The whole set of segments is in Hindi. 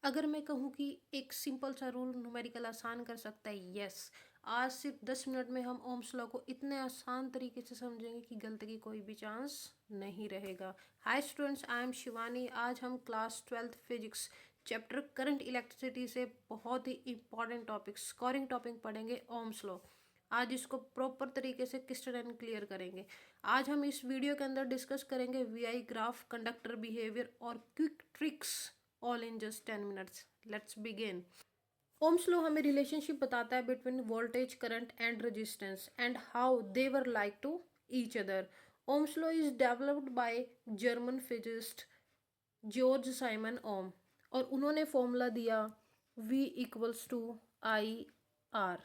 अगर मैं कहूँ कि एक सिंपल सा रूल न्यूमेरिकल आसान कर सकता है, यस। आज सिर्फ 10 मिनट में हम ओम्स लॉ को इतने आसान तरीके से समझेंगे कि गलती की कोई भी चांस नहीं रहेगा। Hi students, I am Shivani. आज हम class 12th physics chapter current electricity से बहुत ही इंपॉर्टेंट टॉपिक, स्कोरिंग टॉपिक पढ़ेंगे, ओम्स लॉ। आज इसको प्रॉपर तरीके से क्लिस्टर एंड क्लियर करेंगे। आज हम इस वीडियो के अंदर डिस्कस करेंगे वीआई ग्राफ, कंडक्टर बिहेवियर और quick tricks, all in just 10 minutes। Let's begin. Ohm's law हमें रिलेशनशिप बताता है between voltage, current and resistance and how they were like to each other. Ohm's law is developed by German physicist George Simon Ohm, और उन्होंने फॉर्मूला दिया V equals to I R.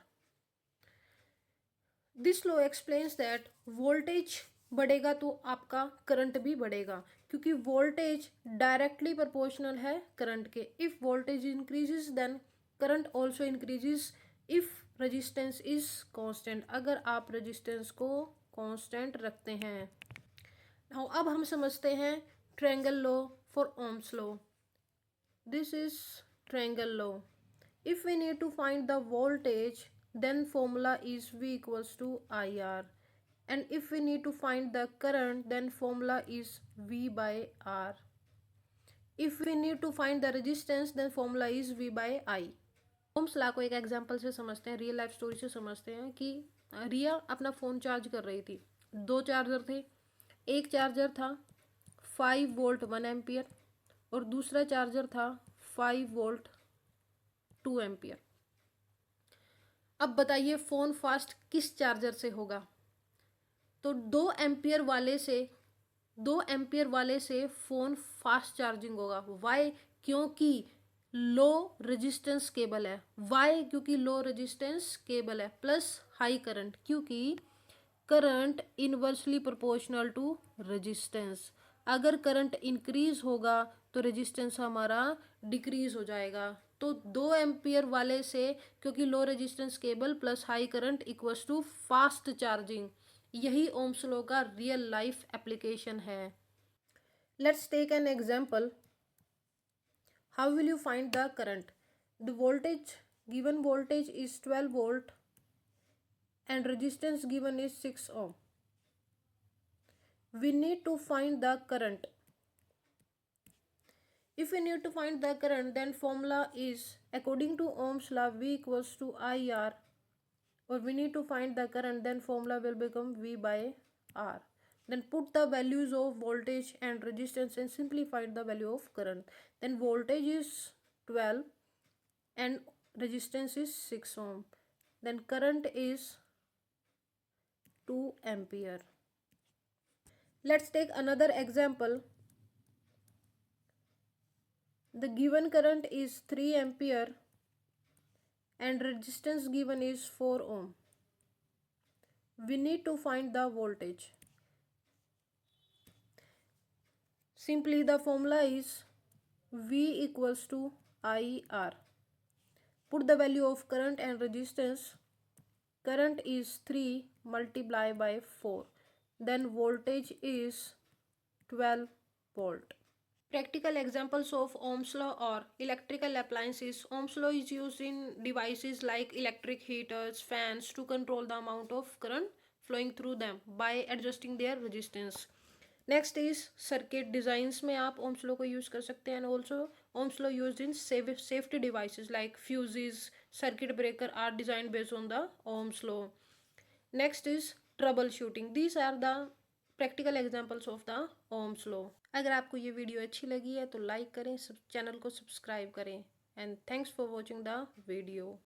This law explains that voltage बढ़ेगा तो आपका करंट भी बढ़ेगा, क्योंकि वोल्टेज डायरेक्टली प्रोपोर्शनल है करंट के। If voltage increases then current also increases if resistance is constant, अगर आप रेजिस्टेंस को कांस्टेंट रखते हैं। नाउ अब हम समझते हैं triangle law for Ohm's law. This is triangle law. If we need to find the voltage, then formula is V equals to IR. And if we need to find the current, then formula is V by R. If we need to find the resistance, then formula is V by I. Ohm's law को एक एग्जांपल से समझते हैं, रियल लाइफ स्टोरी से समझते हैं कि रिया अपना फ़ोन चार्ज कर रही थी। दो चार्जर थे। एक चार्जर था 5 वोल्ट 1 एम्पियर और दूसरा चार्जर था 5 वोल्ट 2 एम्पियर। अब बताइए फ़ोन फास्ट किस चार्जर से होगा? तो 2 एम्पियर वाले से फ़ोन फास्ट चार्जिंग होगा। वाई? क्योंकि लो रेजिस्टेंस केबल है। वाई? क्योंकि लो रेजिस्टेंस केबल है। प्लस हाई करंट, क्योंकि current inversely proportional to resistance. अगर करंट इंक्रीज होगा तो रेजिस्टेंस हमारा डिक्रीज हो जाएगा। तो 2 एम्पियर वाले से, क्योंकि low resistance cable plus high current equals to fast charging. यही ओम्स लॉ का रियल लाइफ एप्लीकेशन है। Let's take an example. How will you find the current? The voltage, given voltage is 12 volt and resistance given is 6 ohm. We need to find the current. If we need to find the current, then formula is, according to Ohm's law, V equals to IR. Or we need to find the current, then formula will become V by R. Then put the values of voltage and resistance and simply find the value of current. Then voltage is 12 and resistance is 6 ohm. Then current is 2 ampere. Let's take another example. The given current is 3 ampere and resistance given is 4 ohm. We need to find the voltage. Simply the formula is V equals to IR. Put the value of current and resistance. Current is 3 multiplied by 4. Then voltage is 12 volt. Practical examples of Ohm's law or electrical appliances. Ohm's law is used in devices like electric heaters, fans to control the amount of current flowing through them by adjusting their resistance. Next is circuit designs में आप Ohm's law को use कर सकते हैं, and also Ohm's law used in safety devices like fuses, circuit breaker are designed based on the Ohm's law. Next is troubleshooting. These are the practical examples of the Ohm's law. अगर आपको ये वीडियो अच्छी लगी है तो लाइक करें, चैनल को सब्सक्राइब करें, and thanks for watching the video.